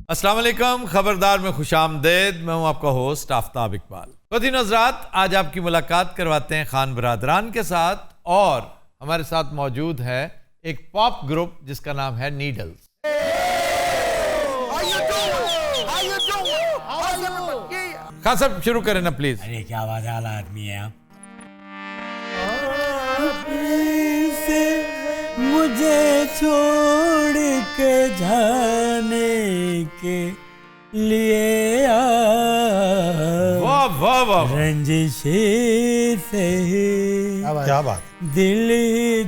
अस्सलाम वालेकुम, खबरदार में खुशामदेद। मैं हूं आपका होस्ट आफ्ताब इकबाल। ख़वातीन हज़रात, आज आपकी मुलाकात करवाते हैं खान बरादरान के साथ, और हमारे साथ मौजूद है एक पॉप ग्रुप जिसका नाम है नीडल्स। खान साहब शुरू करें ना प्लीज। अरे क्या वाला आदमी है आप। मुझे छोड़ के जाने के लिए वाह वाह वाह, रंजिशे से क्या बात, दिल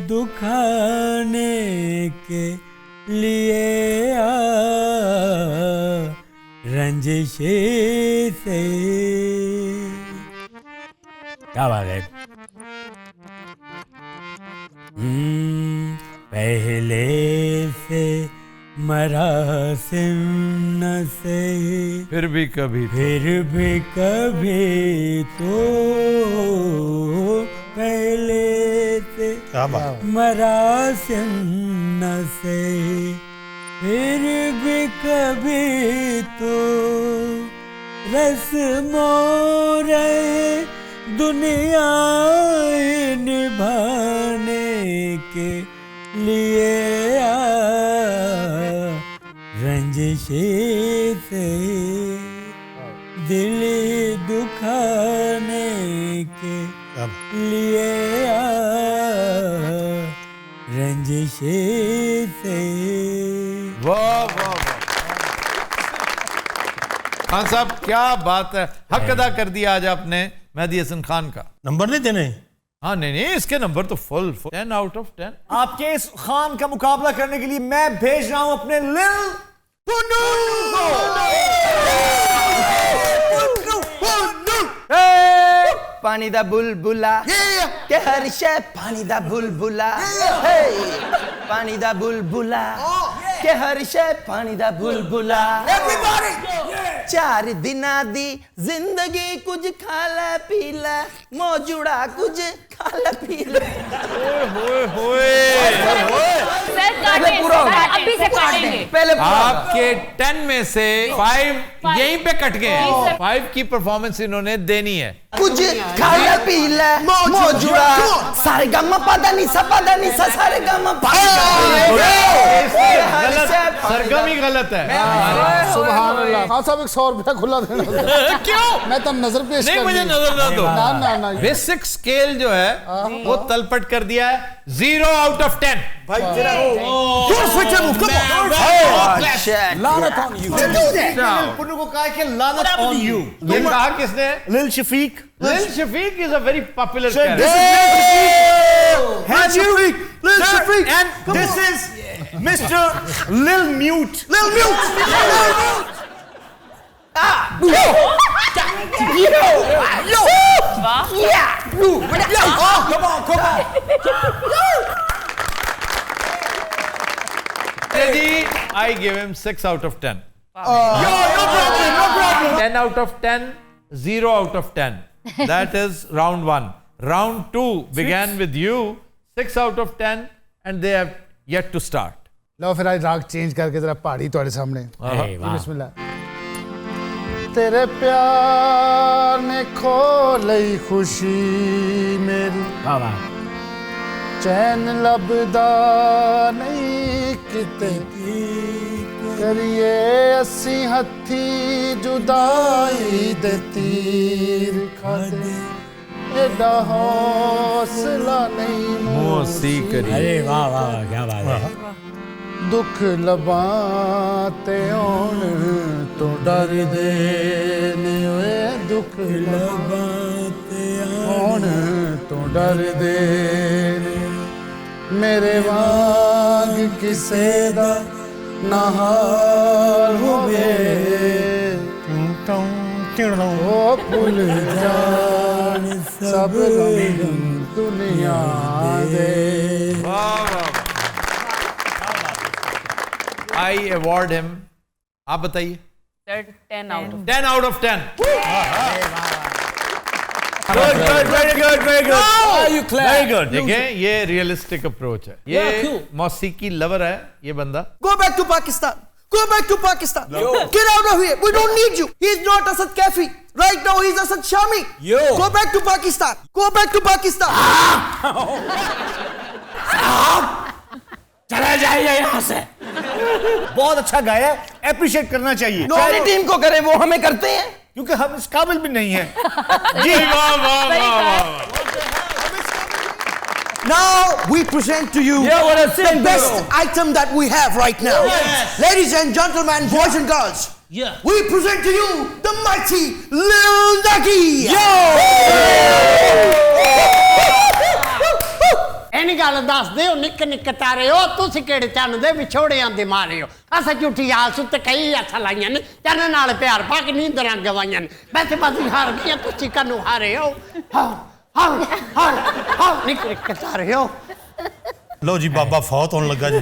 दुखाने के लिए रंजिशे से। क्या बात है। पहले से मरासिम न से फिर भी कभी तो पहले से क्या बात, मरासिम न से फिर भी कभी तो रस्मों रहे दुनिया निभाने के लिए रंजिशे से दिल दुखाने के लिए रंजिशे से। वाह वाह वाह। खान साहब क्या बात है, हक अदा कर दिया आज आपने मेहदी हसन खान का। नंबर नहीं देने? हाँ नहीं, इसके नंबर तो फुल 10 out of 10। आपके इस खान का मुकाबला करने के लिए मैं भेज रहा हूं अपने लिल पुन्नू को। पानी दा बुलबुला के हर शे पानी दा बुलबुला, पानी दा बुलबुला के हर शे पानी दा बुलबुला। चार दिना दी जिंदगी कुछ खाला पीला मौजूदा कुछ खाला पीला। अभी से काटेंगे। पहले आपके 10 में से 5 यहीं पे कट गए हैं। 5 की परफॉर्मेंस इन्होंने देनी है। कुछ खाला पीला मौजूदा सारे गम पदा नहीं सपदा नहीं सारे गम सरगम ही गलत है। सुभान अल्लाह। हाँ साहब, 100 रुपया खुला देना। क्यों? मैं तो नजर पेश नहीं, मुझे नजर ना दो। ना बेसिक स्केल जो है वो तलपट कर दिया है। 0 out of 10। भाई तेरा लानत ऑन यू। पुन्नू को कहा कि लानत ऑन यू। ये कहा किसने? Lil Shafiq. Lil Shafiq is a very popular This character. is Lil Shafiq, and this is Mr. Lil Mute. Lil Mute. I give him 6 out of 10. No problem. 10 out of 10, 0 out of 10. That is round 1. Round 2 began with you, 6 out of 10, and they have yet to start. लो फिर आज राग change करके जरा पहाड़ी तुम्हारे सामने। बिस्मिल्लाह। तेरे प्यार ने खोलई खुशी मेरी, चैन लभदा नहीं किते करिए अस्सी हथी जुदाई दे तीर खादे एडा हौसला नहीं मोसी करी। अरे वाह वाह, क्या बात है। दुख लबाते ओण तो डर दे ने ओए, दुख लबाते ओण तो डर दे ने मेरे वांग किसे दा ना हाल होवे ओ भूल जान सब गम दुनिया दे। I award him, आप बताइए। 10 out of 10 out of 10। Very good. देखें, ये रियलिस्टिक अप्रोच है। ये मौसीकी लवर है ये बंदा। Go back to Pakistan. Go back to Pakistan. Get out of here. We don't need you. He's not Asad Kafi. Right now he's Asad Shami. Go back to Pakistan. Go back to Pakistan. चला जाइए यहाँ से। बहुत अच्छा गाया है, appreciate करना चाहिए। अपनी टीम को करें, वो हमें करते हैं क्योंकि हम इस काबिल भी नहीं हैं। जी Now we present to you the best item that we have right now. Ladies and gentlemen, boys and girls, we present to you the mighty Lil Nagi. ਐਨੀ ਗੱਲ ਦੱਸਦੇ ਹੋ ਨਿੱਕੇ ਨਿੱਕੇ ਤਾਰੇ ਹੋ ਤੁਸੀਂ ਕਿਹੜੇ ਚੰਨ ਦੇ ਵਿਛੋੜਿਆਂ ਦੇ ਮਾਰੇ ਹੋ ਅਸਾਂ ਝੂਠੀ ਆਸ ਉੱਤੇ ਕਈ ਹੱਥਾਂ ਲਾਈਆਂ ਨੇ ਚੰਨ ਨਾਲ ਪਿਆਰ ਪਾ ਕੇ ਨੀਂਦਰਾਂ ਗਵਾਈਆਂ ਨੇ ਵੈਸੇ ਬਾਜੀ ਹਾਰ ਗਈਆਂ ਤੁਸੀਂ ਕਾਨੂੰ ਹਾਰੇ ਹੋ ਹਾਂ ਨਿੱਕੇ ਨਿੱਕੇ ਤਾਰੇ ਹੋ लो जी बाबा फौत होने लगा जी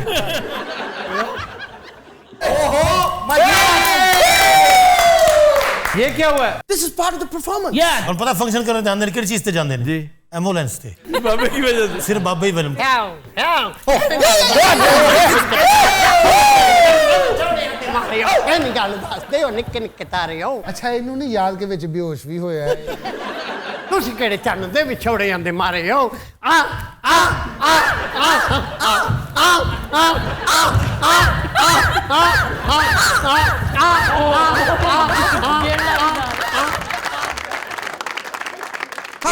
ये क्या हुआ है? This is part of the performance. और पता फंक्शन करने जाते हैं किस चीज से जाते हैं जी एम्बुलेंस से बाबे की वजह से सिर्फ बाबा ही फिल्म ਐਨੀ ਗੱਲ ਦੱਸਦੇ ਹੋ ਨਿੱਕੇ ਨਿੱਕੇ ਤਾਰੇ ਹੋ ਅੱਛਾ ਇਹਨੂੰ ਨਹੀਂ ਯਾਦ ਕੇ ਵਿੱਚ ਬੇਹੋਸ਼ ਵੀ ਹੋਇਆ ਹੈ ਤੁਸੀਂ ਕਿਹੜੇ ਚੰਨ ਦੇ ਵਿਛੋੜਿਆਂ ਦੇ ਮਾਰੇ ਹੋ ਆ ਆ ਆ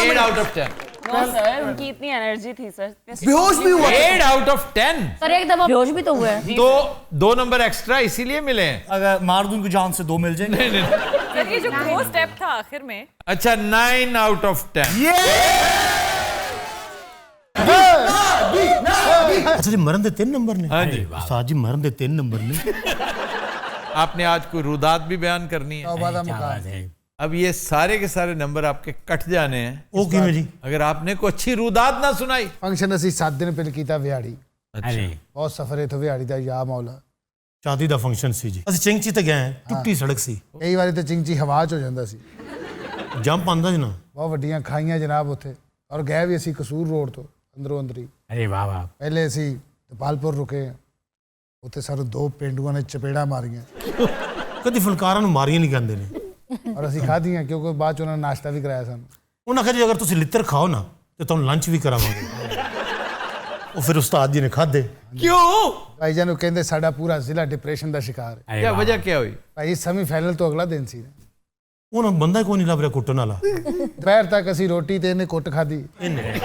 eight out of 10 no sir उनकी इतनी एनर्जी थी सर बेहोश भी हुआ 8 आउट ऑफ 10 सर एक दफा बेहोश भी तो हुए हैं तो 2 नंबर एक्स्ट्रा इसीलिए मिले हैं। अगर मार दूं इनको जान से 2 मिल जाएंगे। नहीं नहीं सर ये जो गो स्टेप था आखिर में अच्छा 9 आउट ऑफ 10 अच्छा जी मरण दे 3 नंबर ने हाँ जी उस्ताद जी मरण दे 3 नंबर ने आपने आज कोई रुदात भी बयान करनी है। तौबा दा मकाम अब ये सारे के सारे नंबर आपके कट जाने हैं ओ किवें जी अगर आपने कोई अच्छी रुदात ना सुनाई। ਫੰਕਸ਼ਨ ਅਸੀਂ 7 ਦਿਨ ਪਹਿਲਾਂ ਕੀਤਾ ਵਿਹਾੜੀ अरे ਬਹੁਤ ਸਫ਼ਰ ਇਥੋਂ ਵਿਹਾੜੀ ਦਾ ਯਾ ਮੌਲਾ शादी ਦਾ ਫੰਕਸ਼ਨ ਸੀ ਜੀ ਅਸੀਂ ਚਿੰਗਚੀ ਤੇ ਗਏ ਟੁੱਟੀ ਸੜਕ ਸੀ ਕਈ ਵਾਰੀ ਤਾਂ ਚਿੰਗਚੀ ਹਵਾ 'ਚ ਹੋ ਜਾਂਦਾ ਸੀ ਜੰਪ ਆਂਦਾ ਜੀ ਨਾ ਬਹੁਤ ਵੱਡੀਆਂ ਖਾਈਆਂ ਜਨਾਬ ਉੱਥੇ ਔਰ ਗਏ ਵੀ ਅਸੀਂ ਕਸੂਰ ਰੋਡ ਤੋਂ ਅੰਦਰੋਂ ਅੰਦਰੀ अरे वाह वाह ਪਹਿਲੇ ਅਸੀਂ ਗੋਪਾਲਪੁਰ ਰੁਕੇ ਉੱਥੇ ਸਾਨੂੰ 2 ਪੇਂਡੂਆਂ ਨੇ ਚਪੇੜਾ ਮਾਰੀਆਂ ਕਦੀ ਫੁਲਕਾਰਾਂ ਨੂੰ ਮਾਰੀਆਂ ਨਹੀਂ ਕਹਿੰਦੇ ਨੇ ਔਰ ਅਸੀਂ ਖਾਧੀਆਂ ਕਿਉਂਕਿ ਬਾਅਦ 'ਚ ਉਹਨਾਂ ਨੇ ਨਾਸ਼ਤਾ ਵੀ ਕਰਾਇਆ ਸਾਨੂੰ ਉਹਨਾਂ ਕਹਿੰਦੇ ਅਗਰ ਤੁਸੀਂ ਲਿੱਤਰ ਖਾਓ ਨਾ ਤੇ ਤੁਹਾਨੂੰ ਲੰਚ ਵੀ ਕਰਾਵਾਂਗੇ ਉਹ ਫਿਰ ਉਸਤਾਦ ਜੀ ਨੇ ਖਾਦੇ क्यों ਭਾਈ ਜਾਨ ਨੂੰ ਕਹਿੰਦੇ ਸਾਡਾ ਪੂਰਾ ਜ਼ਿਲ੍ਹਾ ਡਿਪਰੈਸ਼ਨ ਦਾ ਸ਼ਿਕਾਰ ਹੈ क्या वजह क्या हुई? ਭਾਈ ਸੈਮੀਫਾਈਨਲ ਤੋਂ ਅਗਲਾ ਦਿਨ ਸੀ ਉਹਨਾਂ ਬੰਦਾ ਕੋਈ ਨਹੀਂ ਲੱਭ ਰਿਹਾ ਕੁੱਟਣ ਵਾਲਾ ਦੁਪਹਿਰ ਤੱਕ ਅਸੀਂ ਰੋਟੀ ਤੇ ਇਹਨੇ ਕੁੱਟ ਖਾਧੀ ਇਹਨੇ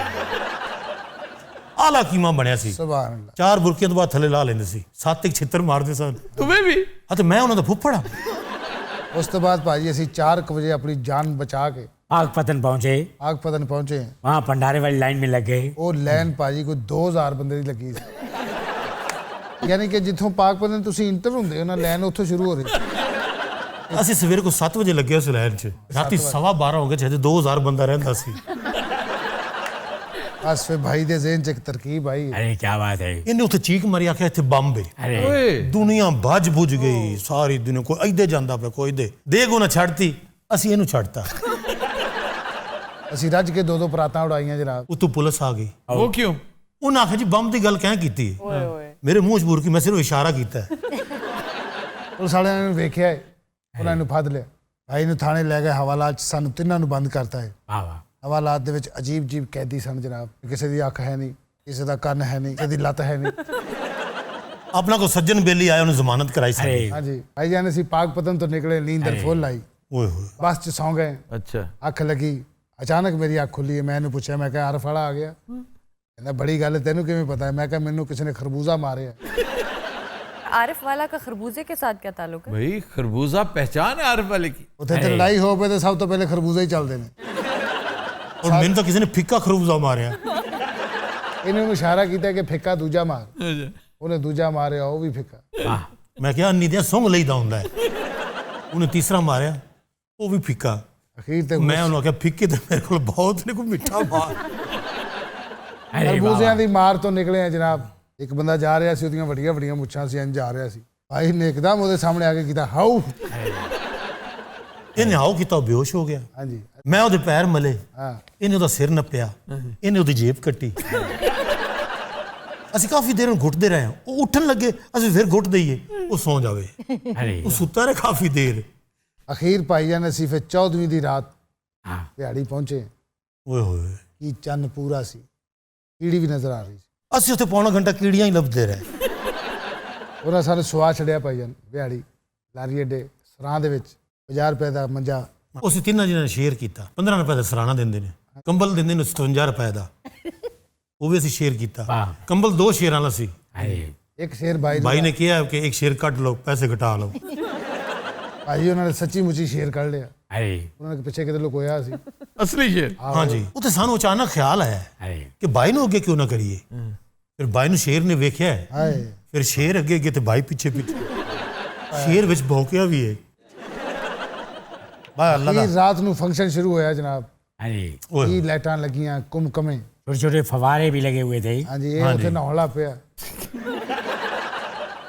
ਆਲਾ ਕੀਮਾ ਬਣਿਆ ਸੀ ਸੁਭਾਨ ਅੱਲਾਹ 4 ਬੁਰਕੀਆਂ ਤੋਂ ਬਾਅਦ ਥੱਲੇ ਲਾ ਲੈਂਦੇ ਸੀ 7 ਇੱਕ ਛਿੱਤਰ ਮਾਰਦੇ ਸਨ तुम्हें भी ਅਤੇ ਮੈਂ ਉਹਨਾਂ ਦਾ ਫੁੱਫੜ ਆ ਉਸ ਤੋਂ ਬਾਅਦ ਭਾਜੀ ਅਸੀਂ 4 ਵਜੇ ਆਪਣੀ ਜਾਨ ਬਚਾ ਕੇ पागपतन पहुंचे ਆਗ ਪਤਨ ਪਹੁੰਚੇ वहाँ भंडारे वाली लाइन में लग गए ਉਹ ਲਾਈਨ ਭਾਜੀ ਕੋਈ 2000 ਬੰਦੇ ਦੀ ਲੱਗੀ ਸੀ ਯਾਨੀ ਕਿ ਜਿੱਥੋਂ ਪਾਕ ਪਤਨ ਤੁਸੀਂ ਇੰਟਰ ਹੁੰਦੇ ਹੋ ਨਾ ਲਾਈਨ ਉੱਥੋਂ ਸ਼ੁਰੂ ਹੋ ਰਹੀ ਅਸੀਂ ਸਵੇਰੇ ਕੋ 7 ਵਜੇ ਲੱਗੇ ਉਸ ਲਾਈਨ 'ਚ ਰਾਤੀ 12:15 ਹੋ ਗਏ ਚਾਹੇ 2000 ਬੰਦਾ ਰਹਿੰਦਾ ਸੀ ਬਸ ਫਿਰ ਭਾਈ ਦੇ ਜ਼ਿਹਨ 'ਚ ਇੱਕ ਤਰਕੀਬ ਆਈ अरे क्या बात है ਇਹਨੇ ਉੱਥੇ ਚੀਕ ਮਾਰੀ ਆਖਿਆ ਇੱਥੇ ਬੰਬ ਹੈ अरे ओए ਦੁਨੀਆ ਭੱਜ ਭੁੱਜ ਗਈ ਸਾਰੀ ਦੁਨੀਆ ਕੋਈ ਇੱਧੇ ਜਾਂਦਾ ਪਿਆ ਕੋਈ ਦੇ ਦੇਗ ਉਹਨਾਂ ਛੱਡਤੀ ਅਸੀਂ ਇਹਨੂੰ ਛੱਡਤਾ ਅਸੀਂ ਰੱਜ ਕੇ 2 ਪਰਾਤਾਂ ਉਡਾਈਆਂ ਜਨਾਬ ਉਤੋਂ ਪੁਲਿਸ ਆ ਗਈ वो क्यों? ਉਹਨਾਂ ਆਖਿਆ ਜੀ ਬੰਬ ਦੀ ਗੱਲ ਕਹਿ ਕੀਤੀ ਹੈ ਮੇਰੇ ਮੂੰਹ 'ਚ ਬੁਰਕੀ ਮੈਂ ਸਿਰਫ ਇਸ਼ਾਰਾ ਕੀਤਾ ਹੈ। ਪੁਲਿਸ ਵਾਲਿਆਂ ਨੇ ਵੇਖਿਆ ਹੈ, ਉਹਨਾਂ ਨੂੰ ਫੜ ਲਿਆ ਭਾਈ ਨੂੰ ਥਾਣੇ ਲੈ ਗਏ ਹਵਾਲਾਤ 'ਚ ਸਾਨੂੰ ਤਿੰਨਾਂ ਨੂੰ ਬੰਦ ਕਰਤਾ ਹੈ वाह वाह ਹਵਾਲਾਤ ਦੇ ਵਿੱਚ ਅਜੀਬ ਅਜੀਬ ਕੈਦੀ ਸਨ ਜਨਾਬ ਕਿਸੇ ਦੀ ਅੱਖ ਹੈ ਨਹੀਂ ਕਿਸੇ ਦਾ ਕੰਨ ਹੈ ਨਹੀਂ ਕਿਸੇ ਦੀ ਲੱਤ ਹੈ ਨਹੀਂ ਆਪਣਾ ਕੋ ਸੱਜਣ ਬੇਲੀ ਆਇਆ ਉਹਨੇ ਜ਼ਮਾਨਤ ਕਰਾਈ ਸੀ अरे ਹਾਂਜੀ ਭਾਈ ਜਾਨ ਅਸੀਂ ਪਾਕ ਪਤਨ ਤੋਂ ਨਿਕਲੇ ਨੀਂਦਰ ਫੁੱਲ ਆਈ ਓਏ ਹੋਏ ਬੱਸ 'ਚ ਸੌਂ ਗਏ अच्छा ਅੱਖ ਲੱਗੀ ਅਚਾਨਕ ਮੇਰੀ ਅੱਖ ਖੁੱਲੀ ਹੈ ਮੈਂ ਇਹਨੂੰ ਪੁੱਛਿਆ ਮੈਂ ਕਿਹਾ ਆਰਫ ਵਾਲਾ ਆ ਗਿਆ ਕਹਿੰਦਾ ਬੜੀ ਗੱਲ ਹੈ ਤੈਨੂੰ ਕਿਵੇਂ ਪਤਾ ਹੈ ਮੈਂ ਕਿਹਾ ਮੈਨੂੰ ਕਿਸੇ ਨੇ ਖਰਬੂਜ਼ਾ ਮਾਰਿਆ आरिफ वाला का खरबूजे के साथ क्या ताल्लुक है? भाई खरबूजा पहचान है आरिफ वाले की। ਉੱਥੇ ਤੇ ਲੜਾਈ ਹੋ ਪਏ ਤੇ ਸਭ ਤੋਂ ਪਹਿਲੇ ਖਰਬੂਜ਼ੇ ਹੀ ਚੱਲਦੇ ਨੇ ਔਰ ਮੈਨੂੰ ਤਾਂ ਕਿਸੇ ਨੇ ਫਿੱਕਾ ਖਰਬੂਜ਼ਾ ਮਾਰਿਆ ਇਹਨੇ ਉਹਨੂੰ ਇਸ਼ਾਰਾ ਕੀਤਾ ਕਿ ਫਿੱਕਾ ਦੂਜਾ ਮਾਰ ਉਹਨੇ ਦੂਜਾ ਮਾਰਿਆ ਉਹ ਵੀ ਫਿੱਕਾ ਮੈਂ ਕਿਹਾ ਅੰਨੀ ਦੀਆਂ ਸੁੰਘ ਲਈਦਾ ਹੁੰਦਾ ਹੈ ਉਹਨੇ ਤੀਸਰਾ ਮਾਰਿਆ ਉਹ ਵੀ ਫਿੱਕਾ ਅਖੀਰ ਤੇ ਮੈਂ ਉਹਨੂੰ ਆਖਿਆ ਫਿੱਕੇ ਤੇ ਮੇਰੇ ਕੋਲ ਬਹੁਤ ਨੇ ਕੋਈ ਮਿੱਠਾ ਮਾਰ अरे वाह ਖਰਬੂਜ਼ਿਆਂ ਦੀ ਮਾਰ ਤੋਂ ਨਿਕਲੇ ਆ ਜਨਾਬ ਇੱਕ ਬੰਦਾ ਜਾ ਰਿਹਾ ਸੀ ਉਹਦੀਆਂ ਵੱਡੀਆਂ ਵੱਡੀਆਂ ਮੁੱਛਾਂ ਸੀ ਇੰਜ ਜਾ ਰਿਹਾ ਸੀ ਭਾਈ ਨੇ ਇੱਕਦਮ ਉਹਦੇ ਸਾਹਮਣੇ ਆ ਕੇ ਕੀਤਾ ਹਾਊ ਇਹਨੇ ਆਓ ਕੀਤਾ ਉਹ ਬੇਹੋਸ਼ ਹੋ ਗਿਆ ਹਾਂਜੀ ਮੈਂ ਉਹਦੇ ਪੈਰ ਮਲੇ ਹਾਂ ਇਹਨੇ ਉਹਦਾ ਸਿਰ ਨੱਪਿਆ ਇਹਨੇ ਉਹਦੀ ਜੇਬ ਕੱਟੀ ਅਸੀਂ ਕਾਫੀ ਦੇਰ ਨੂੰ ਘੁੱਟਦੇ ਰਹੇ ਉਹ ਉੱਠਣ ਲੱਗੇ ਅਸੀਂ ਫਿਰ ਘੁੱਟ ਦਈਏ ਉਹ ਸੌਂ ਜਾਵੇ अरे ਉਹ ਸੁੱਤਾ ਰਹੇ ਕਾਫੀ ਦੇਰ ਅਖੀਰ ਭਾਈਜਾਨ ਅਸੀਂ ਫਿਰ 14ਵੀਂ ਦੀ ਰਾਤ हाँ ਦਿਹਾੜੀ ਪਹੁੰਚੇ ਓਏ ਹੋਏ ਕੀ ਚੰਨ ਪੂਰਾ ਸੀ ਕੀੜੀ ਵੀ ਨਜ਼ਰ ਆ ਰਹੀ ਸੀ ਅਸੀਂ ਉੱਥੇ ਪੌਣਾ ਘੰਟਾ ਕੀੜੀਆਂ ਹੀ ਲੱਭਦੇ ਰਹੇ ਉਹਨਾਂ ਸਾਨੂੰ ਸਵਾ ਛੜਿਆ ਭਾਈਜਾਨ ਦਿਹਾੜੀ ਲਾਰੀ ਅੱਡੇ ਸਰਾਂ ਦੇ ਵਿੱਚ 50 ਰੁਪਏ ਦਾ ਮੰਜਾ ਅਸੀਂ ਤਿੰਨਾਂ ਜਿਹਨਾਂ ਨੇ ਸ਼ੇਅਰ ਕੀਤਾ 15 ਰੁਪਏ ਦਾ ਸਰਾਣਾ ਦਿੰਦੇ ਨੇ ਕੰਬਲ ਦਿੰਦੇ ਨੇ 57 ਰੁਪਏ ਦਾ ਉਹ ਵੀ ਅਸੀਂ ਸ਼ੇਅਰ ਕੀਤਾ ਵਾਹ। ਕੰਬਲ 2 ਸ਼ੇਅਰਾਂ ਵਾਲਾ ਸੀ अरे ਇੱਕ ਸ਼ੇਰ ਭਾਈ ਭਾਈ ਨੇ ਕਿਹਾ ਕਿ ਇੱਕ ਸ਼ੇਅਰ ਕੱਟ ਲਓ ਪੈਸੇ ਘਟਾ ਲਓ ਭਾਈ ਉਹਨਾਂ ਨੇ ਸੱਚੀ ਮੁੱਚੀ ਸ਼ੇਰ ਕੱਢ ਲਿਆ अरे ਉਹਨਾਂ ਦੇ ਪਿੱਛੇ ਕਿਤੇ ਲੁਕੋਇਆ ਸੀ असली शेर ਹਾਂਜੀ ਉਹ ਤੇ ਸਾਨੂੰ ਅਚਾਨਕ ਖਿਆਲ ਆਇਆ अरे ਕਿ ਭਾਈ ਨੂੰ ਅੱਗੇ ਕਿਉਂ ਨਾ ਕਰੀਏ ਫਿਰ ਭਾਈ ਨੂੰ ਸ਼ੇਰ ਨੇ ਵੇਖਿਆ ਹਾਏ ਫਿਰ ਸ਼ੇਰ ਅੱਗੇ ਅੱਗੇ ਤੇ ਭਾਈ ਪਿੱਛੇ ਪਿੱਛੇ ਸ਼ੇਰ ਵਿੱਚ ਭੌਂਕਿਆ ਵੀ ਹੈ ਭਾਈ ਅੱਲਾ ਦਾ ਕੀ ਰਾਤ ਨੂੰ ਫੰਕਸ਼ਨ ਸ਼ੁਰੂ ਹੋਇਆ ਜਨਾਬ अरे ਓਏ ਕੀ ਲਾਈਟਾਂ ਲੱਗੀਆਂ ਕੁਮਕਮੇ छोटे छोटे फवारे भी लगे हुए थे ਹਾਂਜੀ ਇਹ ਉੱਥੇ ਨਹਾਉਣਾ ਪਿਆ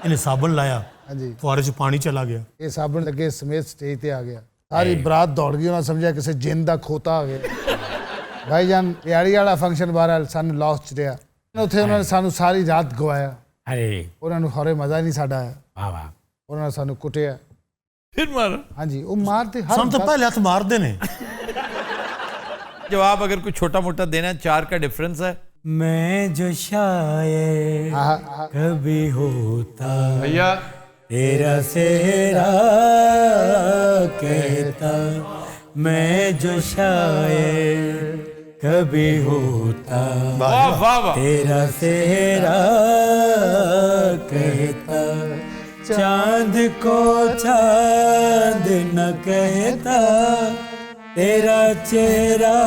ਇਹਨੇ ਸਾਬਣ ਲਾਇਆ ਹਾਂਜੀ ਫੁਆਰੇ 'ਚ ਪਾਣੀ ਚਲਾ ਗਿਆ ਇਹ ਸਾਬਣ ਲੱਗੇ ਸਮੇਤ ਸਟੇਜ ਤੇ ਆ ਗਿਆ ਸਾਰੀ ਬਰਾਤ ਦੌੜ ਗਈ ਉਹਨਾਂ ਸਮਝਿਆ ਕਿਸੇ ਜਿੰਨ ਦਾ ਖੋਤਾ ਆ ਗਿਆ ਭਾਈਜਾਨ ਦਿਹਾੜੀ ਵਾਲਾ ਫੰਕਸ਼ਨ ਬਹਰਾਲ ਸਾਨੂੰ ਲਾਸ ਚ ਰਿਹਾ ਉੱਥੇ ਉਹਨਾਂ ਨੇ ਸਾਨੂੰ ਸਾਰੀ ਰਾਤ ਗਵਾਇਆ अरे ਉਹਨਾਂ ਨੂੰ ਖਰੇ ਮਜ਼ਾ ਨਹੀਂ ਸਾਡਾ ਆਇਆ वाह वाह ਉਹਨਾਂ ਨੇ ਸਾਨੂੰ ਕੁੱਟਿਆ फिर मारो ਹਾਂਜੀ ਉਹ ਮਾਰਦੇ ਹਰ ਸਾਨੂੰ ਤਾਂ ਪਹਿਲੇ ਹੱਥ ਮਾਰਦੇ ਨੇ जवाब अगर कुछ छोटा मोटा देना है, 4 का डिफरेंस है मैं जो शायर आहा, कभी होता भैया तेरा सेहरा कहता मैं जो शायर कभी होता वाह वाह वाह तेरा सेहरा कहता चांद को चांद न कहता तेरा चेहरा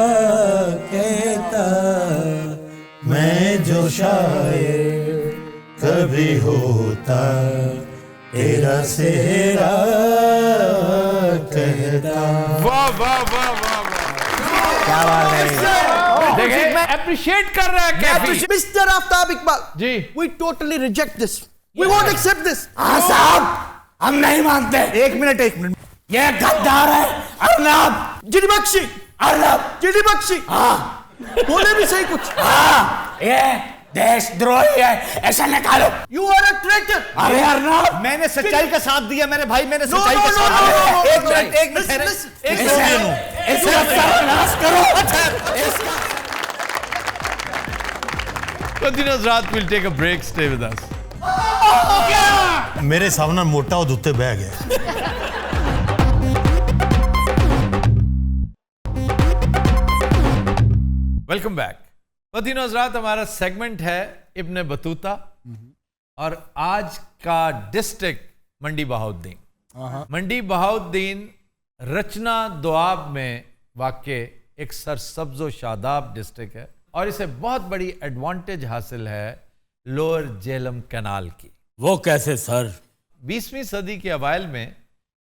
कहता मैं जो शायर कभी होता तेरा सेहरा कहता वाह वाह वाह वाह वाह क्या बात है देखिए अप्रिशिएट कर रहा है Kaifi mister Aftab Iqbal ji we totally reject this we won't accept this हाँ साहब हम नहीं मानते एक मिनट ये गद्दार है अर्नब जिडी बख्शी अर्नब जिडी बख्शी हाँ बोले भी सही कुछ हाँ ये देशद्रोही है ऐसा निकालो यू आर अ ट्रेटर अरे अर्नब मैंने सच्चाई का साथ दिया मेरे भाई मैंने नो सच्चाई नो का नो साथ दिया नो एक मिनट ठहरे एक मिनट इसका सर्वनाश करो Continue Hazrat will take a break, stay with us. ਮੇਰੇ ਸਾਹਮਣੇ ਮੋਟਾ ਉਹਦੇ ਉੱਤੇ ਬਹਿ ਗਿਆ वेलकम बैक मदीना हजरात हमारा सेगमेंट है इब्न बतूता और आज का डिस्ट्रिक्ट मंडी बहाउद्दीन मंडी बहाउद्दीन रचना दोआब में वाक़ एक सरसब्ज़ व शादाब डिस्ट्रिक्ट है और इसे बहुत बड़ी एडवांटेज हासिल है लोअर जेहलम कैनाल की। वो कैसे सर 20वीं सदी के अवाइल में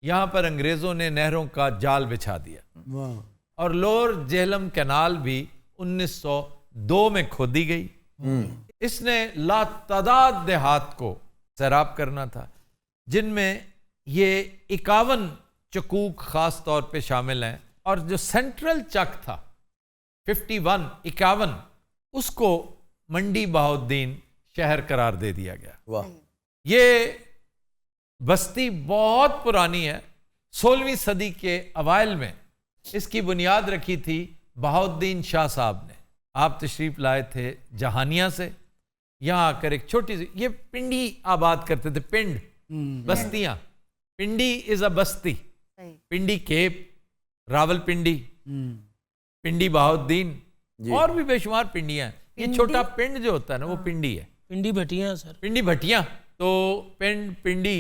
यहाँ पर अंग्रेज़ों ने नहरों का जाल बिछा दिया और लोअर जेहलम कैनाल भी 1902 में खोदी गई। इसने लातादाद देहात को सैराब करना था जिनमें ये 51 चकूक खास तौर पे शामिल हैं और जो सेंट्रल चक था 51 उसको मंडी बहाउद्दीन शहर करार दे दिया गया। वाह ये बस्ती बहुत पुरानी है 16वीं सदी के अवाइल में इसकी बुनियाद रखी थी बहाउद्दीन शाह साहब ने। आप तशरीफ लाए थे जहानिया से, यहाँ आकर एक छोटी सी ये पिंडी आबाद करते थे, पिंड बस्तियां। पिंडी is a Basti, Pindi cap, Rawalpindi, पिंडी बहाउद्दीन और भी बेशुमार पिंडियां हैं। ये छोटा पिंड जो होता है ना वो पिंडी है, पिंडी भटियां सर, पिंडी भटियां। तो पिंड पिंडी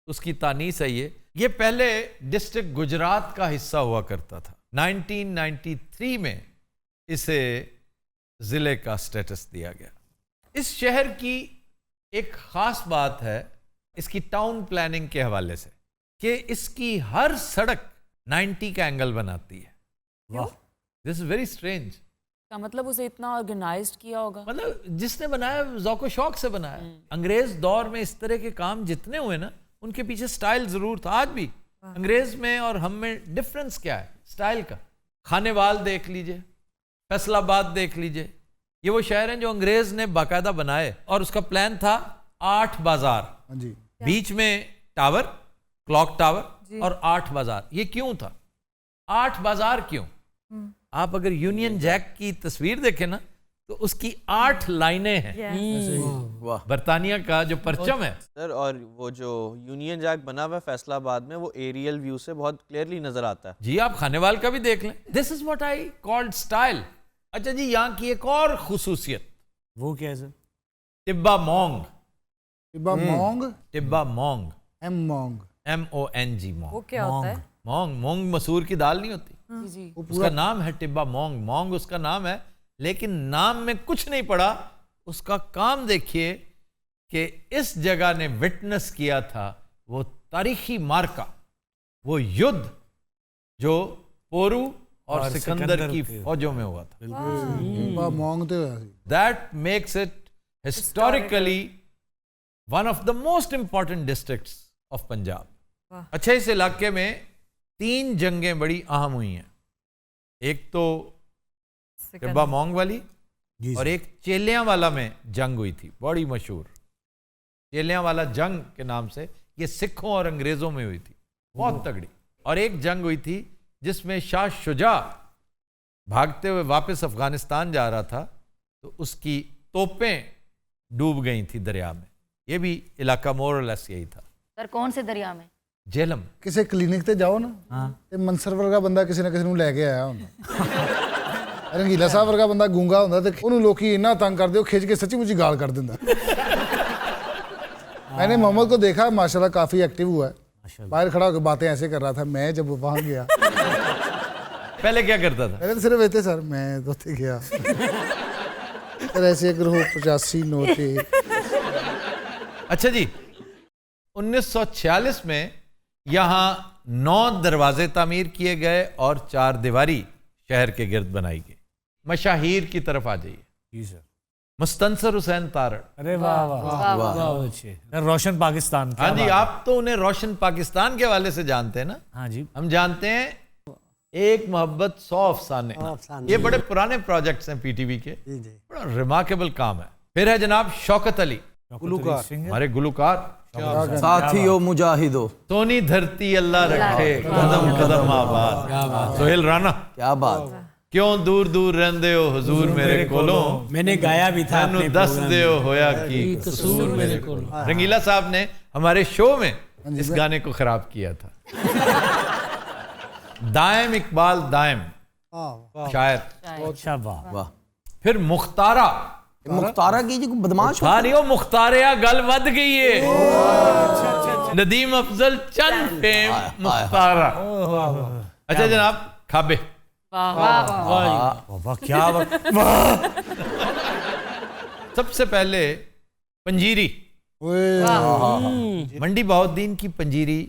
उसकी तानीस है। ये पहले डिस्ट्रिक्ट गुजरात का हिस्सा हुआ करता था। 1993 में इसे ज़िले का स्टेटस दिया गया। इस शहर की एक ख़ास बात है इसकी टाउन प्लानिंग के हवाले से कि इसकी हर सड़क 90 का एंगल बनाती है। वाह, दिस इज वेरी स्ट्रेंज। का मतलब उसे इतना ऑर्गेनाइज्ड किया होगा, मतलब जिसने बनाया ज़ौक़ शौक से बनाया। अंग्रेज दौर में इस तरह के काम जितने हुए ना उनके पीछे स्टाइल ज़रूर था। आज भी अंग्रेज में और हम में डिफरेंस क्या है? स्टाइल का। खानेवाल देख लीजिए, फैसलाबाद देख लीजिए, ये वो शहर हैं जो अंग्रेज ने बाकायदा बनाए और उसका प्लान था 8 बाजार, हाँ जी, बीच में टावर, क्लॉक टावर और 8 बाजार। ये क्यों था 8 बाजार क्यों? आप अगर यूनियन जैक की तस्वीर देखें ना तो उसकी 8 लाइनें हैं। वाह बरतानिया का जो परचम है सर, और वो जो यूनियन जैक बना हुआ है फैसलाबाद में, वो एरियल व्यू से बहुत क्लियरली नजर आता है। जी, आप खानेवाल का भी देख लें। This is what I called style. अच्छा जी, यहाँ की एक और खुसूसियत, वो क्या है सर? टिब्बा मोंग। टिब्बा मोंग, टिब्बा मोंग, मोंग, MONG वो मोंग। क्या होता है? मोंग, मोंग मसूर की दाल नहीं होती, जी जी। उसका नाम है टिब्बा मोंग। मोंग उसका नाम है, लेकिन नाम में कुछ नहीं पड़ा। उसका काम देखिए कि इस जगह ने विटनेस किया था वो तारीखी मार्का, वो युद्ध जो पोरू और सिकंदर की फौजों में हुआ था। टिब्बा मोंग तो है। That makes it historically one of the most important districts of Punjab. वाह। अच्छा, इस इलाके में 3 जंगें बड़ी अहम हुई हैं। एक तो टिब्बा मोंग वाली और एक चेलियां वाला में जंग हुई थी, बड़ी मशहूर चेलियां वाला जंग के नाम से। ये सिखों और अंग्रेजों में हुई थी, बहुत तगड़ी। और एक जंग हुई थी जिसमें शाह शुजा भागते हुए वापस अफगानिस्तान जा रहा था तो उसकी तोपें डूब गई थी दरिया में। ये भी इलाका मोर और लेस यही था। सर कौन से दरिया में? झेलम। ਕਿਸੇ ਕਲੀਨਿਕ ਤੇ ਜਾਓ ਨਾ ਤੇ ਮਨਸਰ ਵਰਗਾ ਬੰਦਾ ਕਿਸੇ ਨਾ ਕਿਸੇ ਨੂੰ ਲੈ ਕੇ ਆਇਆ ਹੁੰਦਾ। ਰੰਗੀਲਾ ਸਾਹਿਬ ਵਰਗਾ ਬੰਦਾ ਗੂੰਗਾ ਹੁੰਦਾ ਤੇ ਉਹਨੂੰ ਲੋਕੀ ਇੰਨਾ ਤੰਗ ਕਰਦੇ ਉਹ ਖਿੱਚ ਕੇ ਸੱਚੀ ਮੁੱਚੀ ਗਾਲ ਕਰ ਦਿੰਦਾ। मैंने मोहम्मद को देखा, माशाल्लाह काफी एक्टिव हुआ है, बाहर खड़ा होकर बातें ऐसे कर रहा था। मैं जब वहां गया पहले क्या करता था? पहले तो सिर्फ ऐसे सर मैं तो थे गया सर ऐसे करो 85 नोटे। अच्छा जी, 1946 में यहाँ 9 दरवाजे तामीर किए गए और 4 दीवारी शहर के गिर्द बनाई गई। मशाहीर की तरफ आ जाइए। जी सर। मुस्तंसर हुसैन तारड़। अरे वाह वाह वाह, बहुत अच्छे। रोशन पाकिस्तान। हाँ जी, आप तो उन्हें रोशन पाकिस्तान के हवाले से जानते हैं ना? हाँ जी, हम जानते हैं एक मोहब्बत 100 अफसाने। ये बड़े पुराने प्रोजेक्ट्स हैं पीटीवी के, बड़ा रिमार्केबल काम है। फिर है जनाब शौकत अली, हमारे गुलूकार। साथियों मुजाहिदो, सोनी धरती अल्लाह रखे, कदम कदम आबाद। सोहेल राना, क्या बात। क्यों दूर दूर रहंदे हो हुजूर मेरे कोलों, मैंने गाया भी था मैनू दस दियो होया की कसूर मेरे कोलों। रंगीला साहब ने हमारे शो में इस गाने को खराब किया था। दायम इकबाल दायम शायर। अच्छा वाह वाह। फिर मुख्तारा। मुख्तारा की जो बदमाश सारियों मुख्तारिया गल वध गई है। नदीम अफजल चंद फेम मुख्तारा। अच्छा जनाब खाबे। वाह क्या सबसे पहले पंजीरी। मंडी बहाउद्दीन की पंजीरी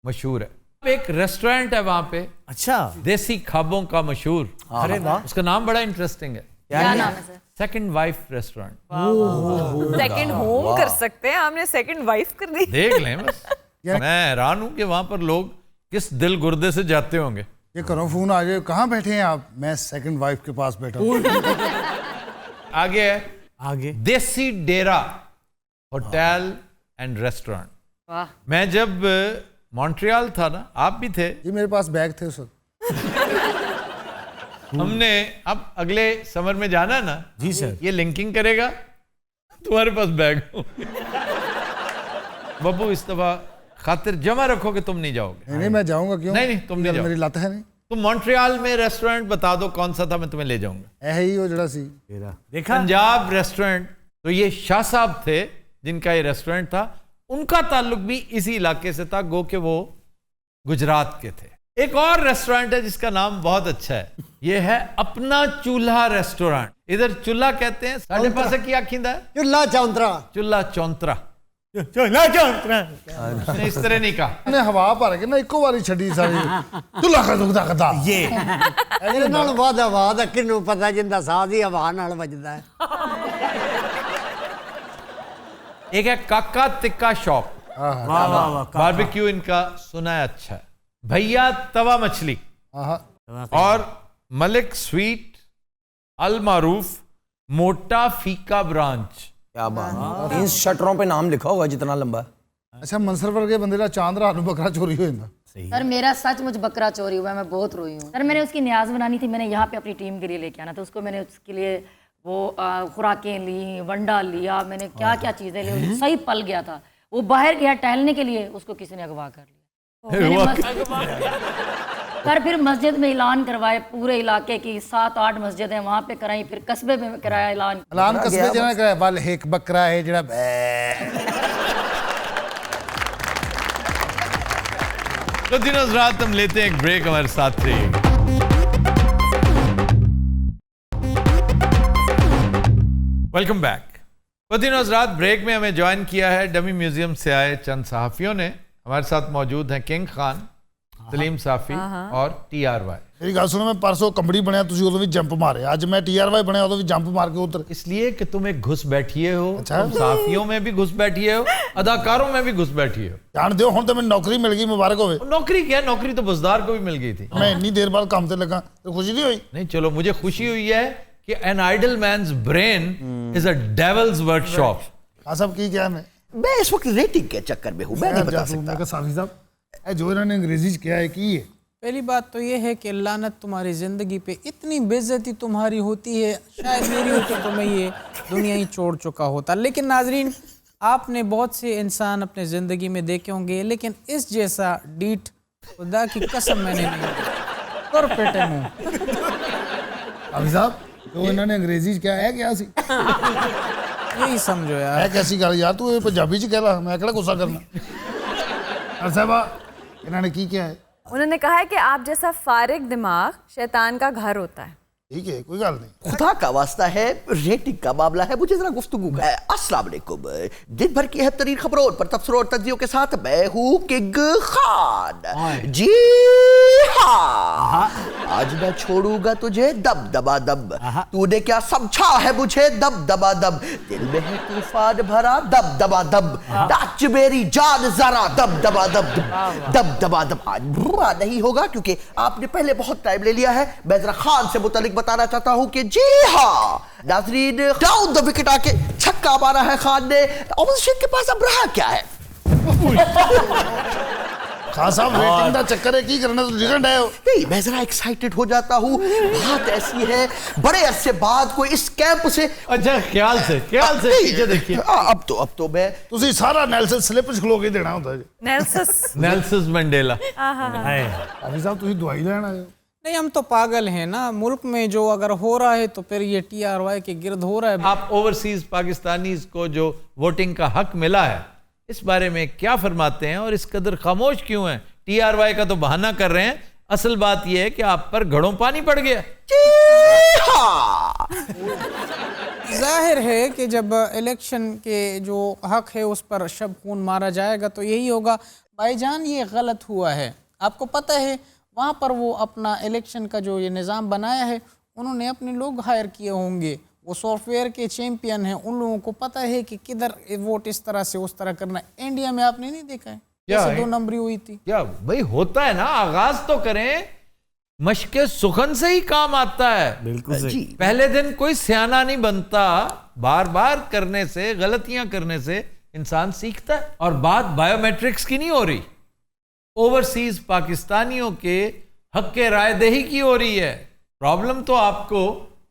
मशहूर है। एक रेस्टोरेंट है वहां पे, अच्छा, देसी खाबों का मशहूर। अरे वाह, उसका नाम बड़ा इंटरेस्टिंग है। क्या नाम है sir? Second wife restaurant. Second home कर सकते हैं, हमने सेकंड वाइफ कर दी। देख लें बस। मैं हैरान हूं कि वहां पर लोग किस दिल गुर्दे से जाते होंगे। ये करो फोन आ जाए, कहाँ बैठे हैं आप? मैं सेकंड वाइफ के पास बैठा हूँ। आगे है आगे देसी डेरा होटल एंड रेस्टोरेंट। वाह। मैं जब मॉन्ट्रियल था ना, आप भी थे, जी मेरे पास बैग थे उस वक्त। हमने अब अगले समर में जाना है ना जी सर, ये लिंकिंग करेगा, तुम्हारे पास बैग हो। बब्बू इस दफा खातिर जमा रखो कि तुम नहीं जाओगे। नहीं मैं जाऊंगा। क्यों? नहीं तुम नहीं जाओ। मेरी लत है नहीं। तुम मॉन्ट्रियल में रेस्टोरेंट बता दो कौन सा था, मैं तुम्हें ले जाऊंगा। ऐ ही वो जड़ा सी देखा पंजाब रेस्टोरेंट। तो ये शाह साहब थे जिनका ये रेस्टोरेंट था, उनका ताल्लुक भी इसी इलाके से था, गो के वो गुजरात के थे। एक और रेस्टोरेंट है जिसका नाम बहुत अच्छा है, ये है अपना चूल्हा रेस्टोरेंट। इधर चूल्हा कहते हैं, साढ़े पास की आखिंदा है चुल्ला चौंतरा। चूल्हा चौंतरा। नहीं, इस तरह नहीं कहा। ने हवा भर के ना इको बारी छड़ी सारी तुला कर दुखदा करदा। ये ਇਹਦੇ ਨਾਲ ਵੱਧ ਹਵਾ ਦਾ ਕਿਹਨੂੰ ਪਤਾ, ਜਿੰਦਾ ਸਾਹ ਦੀ ਹਵਾ ਨਾਲ ਵੱਜਦਾ ਹੈ। एक है काका टिक्का शॉप। वाह वाह वाह, बारबेक्यू इनका सुना है अच्छा है। भैया तवा मछली आहा और मलिक स्वीट, अल मारूफ, मोटा फीका ब्रांच। क्या बात, इन शटरों पे नाम लिखा होगा जितना लंबा। अच्छा मंसर वर्गे बंदे का चांद रात को बकरा चोरी हो जाता। सर मेरा सचमुच बकरा चोरी हुआ है, मैं बहुत रोई हूँ सर। मैंने उसकी न्याज बनानी थी, मैंने यहाँ पे अपनी टीम के लिए लेके आना था उसको। मैंने उसके लिए वो खुराकें ली, वंडा लिया, मैंने क्या क्या चीज़ें ली, सही पल गया था। वो बाहर गया टहलने के लिए, उसको किसी ने अगवा कर लिया। सर फिर मस्जिद में ऐलान करवाए, पूरे इलाके की 7-8 मस्जिदें वहाँ पे कराई, फिर कस्बे में कराया ऐलान। कस्बे जना कराया, बल एक बकरा है जरा। तो दिनों रात हम लेते हैं एक ब्रेक, हमारे साथ रहिए। Welcome back. तो दिनों रात ब्रेक में हमें ज्वाइन किया है डमी म्यूजियम से आए चंद सहाफियों ने। हमारे साथ मौजूद हैं किंग खान, सलीम साफी और TRY। मेरी गल सुनो, मैं परसों कंबड़ी बनया, तुसी उदों भी जंप मारे, आज मैं TRY बनया उदों भी जंप मार के उतर। इसलिए कि तुम एक घुस बैठिए हो। अच्छा। तुम साफियों में भी घुस बैठिए हो, अदाकारों में भी घुस बैठिए हो। जान दो हुण तो मैं नौकरी मिल गई, मुबारक होवे। नौकरी क्या, नौकरी तो बुजदार को भी मिल गई थी। मैं इतनी देर बाद काम ते लगा तो खुशी नहीं हुई? नहीं चलो, मुझे खुशी हुई है कि an idle man's brain is a devil's workshop. सब की क्या मैं इस वक्त रेटिंग के चक्कर में हूँ, मैं नहीं बता सकता। साफी साहब जो इन्होंने अंग्रेजी क्या है की है? पहली बात तो ये है कि लानत तुम्हारी ज़िंदगी पे, इतनी बेइज्जती तुम्हारी होती है, शायद मेरी होती तो मैं ये दुनिया ही छोड़ चुका होता। लेकिन नाजरीन, आपने बहुत से इंसान अपने ज़िंदगी में देखे होंगे, लेकिन इस जैसा डीठ खुदा की कसम मैंने नहीं कर पेटे मुँह। अभी साहब जो इन्होंने अंग्रेजी क्या है क्या सी? यही समझो यार। है कैसी गल यार, तू पंजाबी च कह रहा, मैं केड़ा गुस्सा करना। साहबा इन्होंने की क्या है? उन्होंने कहा है कि आप जैसा फारिग दिमाग शैतान का घर होता है। ठीक है, कोई गल नहीं। खुदा का वास्ता है, रेटिंग का मामला है, मुझे जरा गुफ्तगू का है। अस्सलाम वालेकुम। दिन भर की अहम तरीन खबरों पर तबसरों और तज्जियों के साथ मैं हूँ किंग खान। जी हाँ, आज मैं छोड़ूंगा तुझे दब दबा दब। तूने क्या समझा है मुझे दब दबा दब? दिल में है तूफान भरा दब दबा दब। नाच मेरी जान जरा दब दबा दब दब दबा दब। आज बुरा नहीं होगा क्योंकि आपने पहले बहुत टाइम ले लिया है। मैं जरा खान से मुतालिक बताना चाहता हूं कि जी हाँ नाजरीन, डाउन द विकेट आके छक्का मारा है खान ने। ऑपोजिशन के पास अब रहा क्या है? खान साहब रेटिंग का चक्कर है, की करना तो रिजल्ट है। नहीं, मैं जरा एक्साइटेड हो जाता हूँ। बात ऐसी है, बड़े अरसे बाद कोई इस कैंप से। अच्छा ख्याल से पीछे देखिए। अब तो मैं तुसी सारा नेल्सन स्लिप खलो के देना होता है। Nelson Mandela. अभी साहब तुसी दवाई लेना है? नहीं, हम तो पागल हैं ना। मुल्क में जो अगर हो रहा है तो फिर ये TRY के गिर्द हो रहा है। आप ओवरसीज पाकिस्तानीज को जो वोटिंग का हक मिला है, इस बारे में क्या फरमाते हैं और इस कदर खामोश क्यों हैं? TRY का तो बहाना कर रहे हैं, असल बात यह है कि आप पर घड़ों पानी पड़ गया। जाहिर है कि जब इलेक्शन के जो हक है उस पर शब खून मारा जाएगा तो यही होगा। भाईजान ये गलत हुआ है, आपको पता है। वहाँ पर वो अपना इलेक्शन का जो ये निज़ाम बनाया है, उन्होंने अपने लोग हायर किए होंगे, वो सॉफ्टवेयर के चैंपियन हैं, उन लोगों को पता है कि किधर वोट इस तरह से उस तरह करना है। इंडिया में आपने नहीं देखा है कैसे 2 नंबरी हुई थी? क्या भाई होता है ना, आगाज तो करें, मशके सुखन से ही काम आता है। बिल्कुल सही। पहले दिन कोई सियाना नहीं बनता, बार बार करने से, गलतियां करने से इंसान सीखता है। और बात बायोमेट्रिक्स की नहीं हो रही, ओवरसीज पाकिस्तानियों के हक के रायदही की हो रही है। प्रॉब्लम तो आपको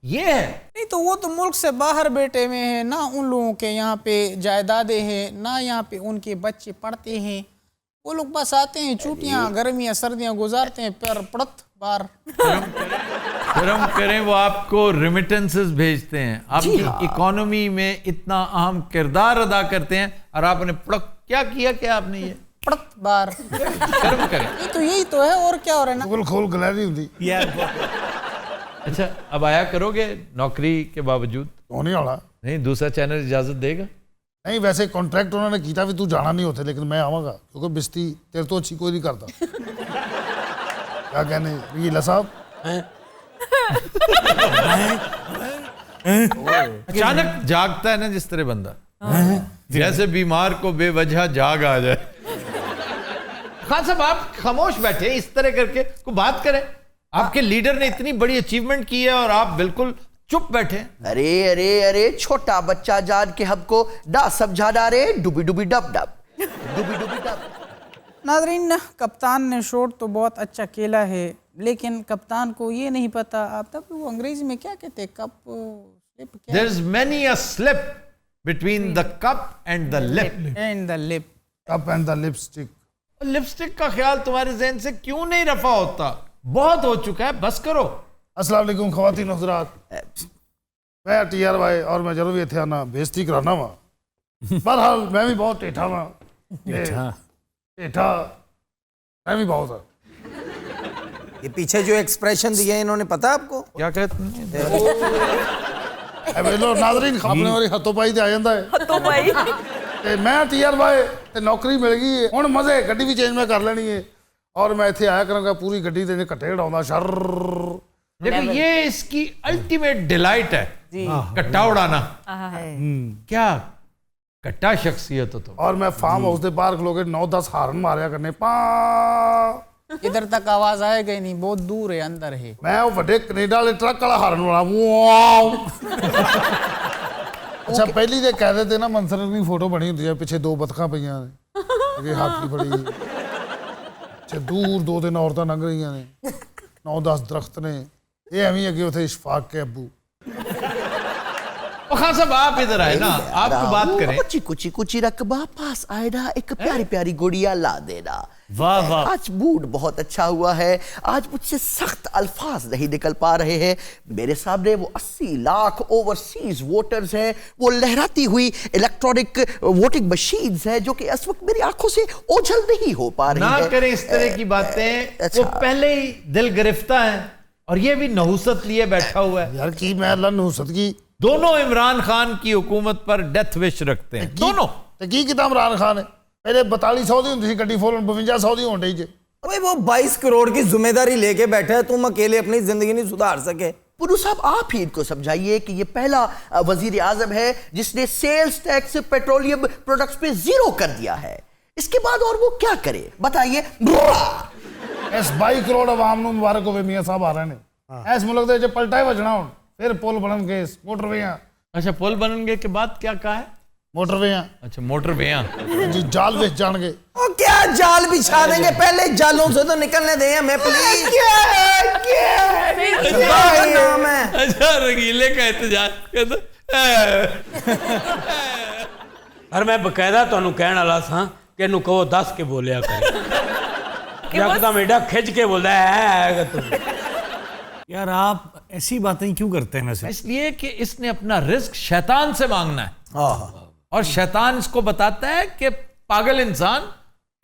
ये है। नहीं तो वो तो मुल्क से बाहर बैठे हुए हैं ना, उन लोगों के यहाँ पे जायदादें हैं ना, यहाँ पे उनके बच्चे पढ़ते हैं। वो लोग बस आते हैं, छुट्टियाँ गर्मियाँ सर्दियाँ गुजारते हैं, पर पड़त बार शर्म करें, वो आपको रेमिटेंसेस भेजते हैं, आपकी इकोनॉमी में इतना अहम किरदार अदा करते हैं, और आपने क्या किया? क्या आपने ये पड़त बार शर्म करें। ये तो यही तो है, और क्या हो रहा है ना। खोल गलैरी होती। अच्छा, अब आया करोगे नौकरी के बावजूद? होने वाला नहीं, दूसरा चैनल इजाजत देगा? नहीं, वैसे कॉन्ट्रैक्ट उन्होंने किया भी तू जाना नहीं होते, लेकिन मैं आवागा क्योंकि बिस्ती तेरे तो अच्छी कोई नहीं करता। क्या कहने रहीला साहब? अचानक जागता है ना जिस तरह बंदा, जैसे बीमार को बेवजह जाग आ जाए। खान साहब आप खामोश बैठे, इस तरह करके को बात करें। आपके लीडर ने इतनी बड़ी अचीवमेंट की है और आप बिल्कुल चुप बैठे। अरे अरे अरे छोटा बच्चा जान के हमको ना समझाना रे, डुबी डुबी डब डब, डुबी डुबी डब। नाज़रीन, कप्तान ने शॉट तो बहुत अच्छा खेला है, लेकिन कप्तान को ये नहीं पता, आप तब वो अंग्रेजी में क्या कहते हैं, cup slip, There is many a slip between the cup and the lip. And the lip. Cup and the lipstick. Lipstick का ख्याल तुम्हारे ज़हन से क्यों नहीं रफा होता? बहुत हो चुका है, बस करो। अस्सलाम वालेकुम ख़वातीन हज़रात, मैं टीआर भाई और मैं जरूर थे आना बेइज्जती कराना वा। बहरहाल मैं भी बहुत टेढ़ा वा, टेढ़ा मैं भी बहुत है। ये पीछे जो एक्सप्रेशन दिए इन्होंने, पता आपको क्या कहते हैं? लो नाज़रीन, आपने वाली हथों पाई ते आ जाता है। हथों पाई। ते मैं टीआर भाई ते नौकरी मिल गई है, हुण मजे गड्डी भी चेंज मैं कर लेनी है और मैं इत्थे आया करांगा पूरी गड्डी ते कट्टे उड़ाउंदा शर। देखो ये इसकी अल्टीमेट डिलाइट है, कट्टा उड़ाना। क्या कट्टा शख्सियत हो तो। और मैं फार्म हाउस के बाहर खलो के 9-10 हारन मारिया करने, पा इधर तक आवाज आएगा ही नहीं, बहुत दूर है, अंदर है। मैं वो वड्डे कनेडा वाले ट्रक वाला हारन वाला। अच्छा पहली तो कह देते ना मंसर की फोटो बनी होती है, पिछे 2 बतखा पईयां ने, अगे हाथी बड़ी, अच्छा दूर 2-3 औरतां लंघ रही ने, 9-10 दरख्त ने, ये एवं अगे उथे इशफाक के अब्बू। खान साहब आप इधर आए ना, आपको बात करें। चीकू चीकू चिरकबा पास आए ना, एक प्यारी प्यारी गुड़िया ला देना। वाह वाह, आज मूड बहुत अच्छा हुआ है, आज मुझसे सख्त अल्फाज नहीं निकल पा रहे हैं। मेरे सामने वो 80 लाख ओवरसीज वोटर्स हैं, वो लहराती हुई इलेक्ट्रॉनिक वोटिंग मशीन्स हैं जो कि इस वक्त मेरी आंखों से ओझल नहीं हो पा रही है। ना करें इस तरह की बातें, वो पहले ही दिल गिरफ्ता है और ये भी नहुसत लिए बैठा हुआ है। यार की मैं अल्लाह नहुसत की, दोनों इमरान खान की हुकूमत पर डेथ विश रखते हैं, दोनों। तो की कितना इमरान खान है, पहले 4200 दी होती गड्डी, फोन 5200 दी होनी चाहिए। अबे वो 22 करोड़ की जिम्मेदारी लेके बैठे है, तुम अकेले अपनी जिंदगी नहीं सुधार सके। पुरू साहब आप ही इनको समझाइए कि ये पहला वजीर आजम है जिसने सेल्स टैक्स पेट्रोलियम प्रोडक्ट्स पे 0 कर दिया है। इसके बाद और वो क्या करे बताइए। इस 22 करोड़ अवाम नूं मुबारक होवे मियां साहब आ रहे ने, इस मुल्क दे विच पलटा ही वजना हुण, फिर पुल बनन के मोटरवे। अच्छा पुल बनने के बाद क्या कहा है? मोटरवे। अच्छा मोटरवे जी, जाल बेच जाएंगे। ओ क्या जाल बिछा देंगे, पहले जालों से तो निकलने दें हमें प्लीज। क्या नाम है? अच्छा रंगीले का एहतजाज और मैं बकायदा तुहानू कहण वाला सा कि इहनू कहो 10 के बोलिया करे, एकदम एडा खिंच के बोलदा है तू। यार आप ऐसी बातें क्यों करते हैं वैसे? इसलिए कि इसने अपना रिस्क शैतान से मांगना है, और शैतान इसको बताता है कि पागल इंसान,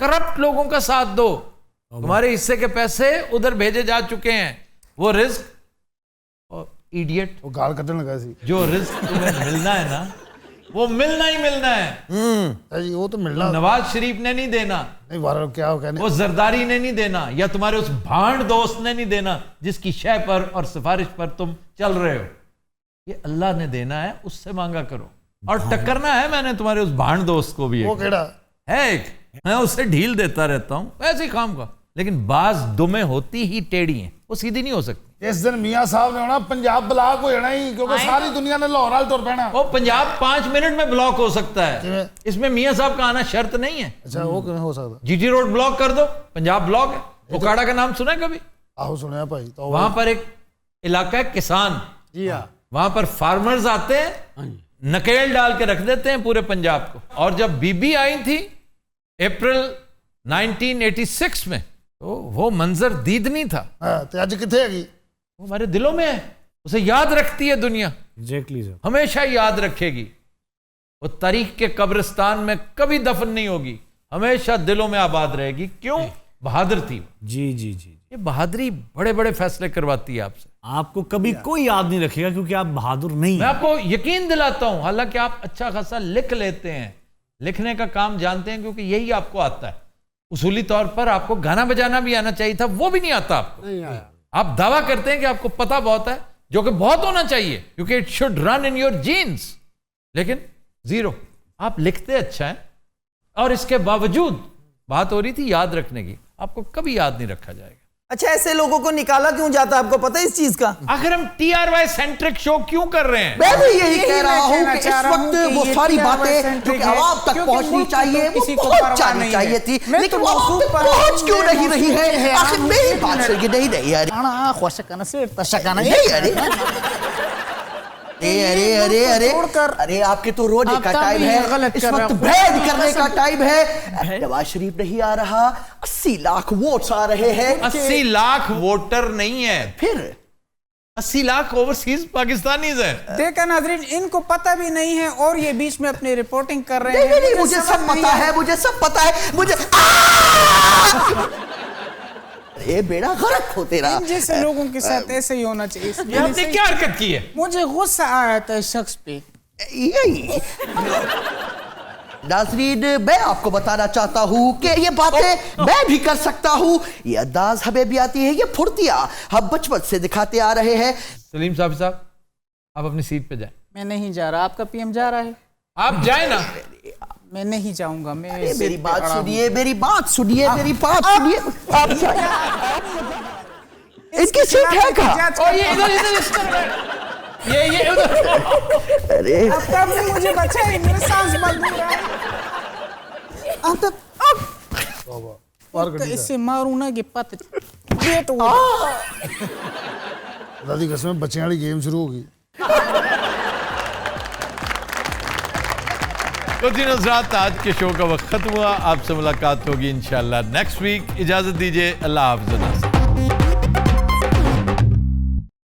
करप्ट लोगों का साथ दो, तुम्हारे हिस्से के पैसे उधर भेजे जा चुके हैं, वो रिस्क। और इडियट, वो गाल कटने लगा सी, जो रिस्क तुम्हें मिलना है ना वो मिलना ही मिलना है। जी वो तो मिलना, नवाज शरीफ ने नहीं देना, नहीं वारा क्या हो कहने, वो जरदारी ने नहीं देना, या तुम्हारे उस भांड दोस्त ने नहीं देना जिसकी शय पर और सिफारिश पर तुम चल रहे हो। ये अल्लाह ने देना है, उससे मांगा करो। और टक्करना है मैंने तुम्हारे उस भांड दोस्त को भी, वो केड़ा है एक, मैं उसे ढील देता रहता हूं ऐसे ही काम का, लेकिन बाज दुमें होती ही टेढ़ी हैं, वो सीधी नहीं हो सकती। इस दिन मियां साहब ने होना पंजाब ब्लॉक हो जाना ही, क्योंकि सारी दुनिया ने लाहौर वाल तुर पैना। वो पंजाब 5 मिनट में ब्लॉक हो सकता है, इसमें मियां साहब का आना शर्त नहीं है। अच्छा वो क्यों हो सकता? जीटी रोड ब्लॉक कर दो, पंजाब ब्लॉक है। ओकाड़ा का नाम सुना है कभी? आहो सुना भाई। तो वहां पर एक इलाका है किसान, जी हाँ, वहां पर फार्मर्स आते हैं, नकेल डाल के रख देते हैं पूरे पंजाब को। और जब बीबी आई थी अप्रैल 1986 में, तो वो मंजर दीदनी था। तो आज किथे है? वो हमारे दिलों में है, उसे याद रखती है दुनिया, एग्जैक्टली सर, हमेशा याद रखेगी। वो तारीख के कब्रिस्तान में कभी दफन नहीं होगी, हमेशा दिलों में आबाद रहेगी। क्यों? बहादुर थी। जी जी जी, ये बहादुरी बड़े बड़े फैसले करवाती है आपसे। आपको कभी कोई याद नहीं रखेगा क्योंकि आप बहादुर नहीं। मैं आपको यकीन दिलाता हूं, हालांकि आप अच्छा खासा लिख लेते हैं, लिखने का काम जानते हैं क्योंकि यही आपको आता है। उसूली तौर पर आपको गाना बजाना भी आना चाहिए था, वो भी नहीं आता आपको। नहीं आया। आप दावा करते हैं कि आपको पता बहुत है, जो कि बहुत होना चाहिए क्योंकि it should run in your genes, लेकिन 0। आप लिखते अच्छा है, और इसके बावजूद बात हो रही थी याद रखने की, आपको कभी याद नहीं रखा जाएगा। अच्छा, ऐसे लोगों को निकाला क्यों जाता है, आपको पता है इस चीज का? आखिर हम TRY सेंट्रिक शो क्यों कर रहे हैं? मैं भी यही कह रहा हूँ कि इस वक्त वो सारी बातें जो कि आवाम तक पहुंचनी चाहिए वो पहुंच जानी चाहिए थी, लेकिन वो आवाम तक पहुंच क्यों नहीं रही है? आखिर मेरी बात से ये नहीं यार, अरे अरे अरे अरे आपके तो रोने का टाइम है, इस वक्त भेद करने का टाइम है। नवाज शरीफ नहीं आ रहा, 80 लाख वोट्स आ रहे हैं। 80 लाख वोटर नहीं है, फिर 80 लाख ओवरसीज पाकिस्तानीज हैं। देखा नाजरीन, इनको पता भी नहीं है और ये बीच में अपनी रिपोर्टिंग कर रहे हैं। नहीं, मुझे सब पता है, मुझे सब पता है, मुझे ये बेड़ा गर्क हो तेरा। इन जैसे लोगों के साथ ऐसे ही होना चाहिए। ये आपने क्या हरकत की है? मुझे गुस्सा आया था इस शख्स पे। यही नाज़रीन, मैं आपको बताना चाहता हूँ कि ये बातें मैं भी कर सकता हूँ, ये अंदाज हमें भी आती है, ये फुर्तियाँ हम बचपन से दिखाते आ रहे हैं। सलीम साहब आप अपनी सीट पे जाएं। मैं नहीं जा रहा, आपका पीएम जा रहा है। आप जाए ना। मैं नहीं जाऊंगा। मैं मेरी बात सुनिए, मेरी बात सुनिए, मेरी बात सुनिए। आप इनकी सीट है कहाँ? ये इधर ये उधर। अरे आपने मुझे बचाया, मेरे सांस बंद हो रहा है। आप इससे मारूं ना कि पत गेट हो। दादी कसम बच्चे वाली गेम शुरू होगी। तो दिन हज़रात, आज के शो का वक्त खत्म हुआ। आपसे मुलाकात होगी इंशाल्लाह नेक्स्ट वीक। इजाजत दीजिए, अल्लाह हाफ़िज़।